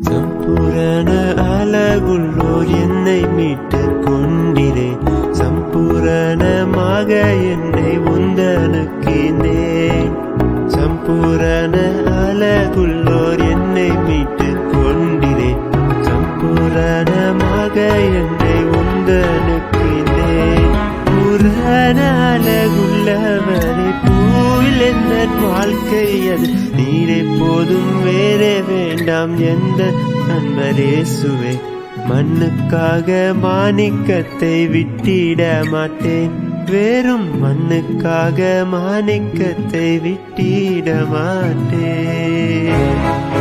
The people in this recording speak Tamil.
சம்பூரண அழகுள்ளோர் என்னை மீட்டுக் கொண்டிரே, சம்பூரணமாக என்னை உந்தனுக்கினேன். சம்பூரண அழகுள்ளோர் என்னை மீட்டுக் கொண்டிரே, சம்பூரணமாக என்னை உந்தனுக்கினேன். பூரண அழகுள்ளவரே, பூவில் என்ன வாழ்க்கை அது, நீரே போதும் வேறே வேண்டாம் எந்த நண்பரேசுவே. மண்ணுக்காக மாணிக்கத்தை விட்டிட மாட்டேன், வேறும் மண்ணுக்காக மாணிக்கத்தை விட்டிட மாட்டேன்.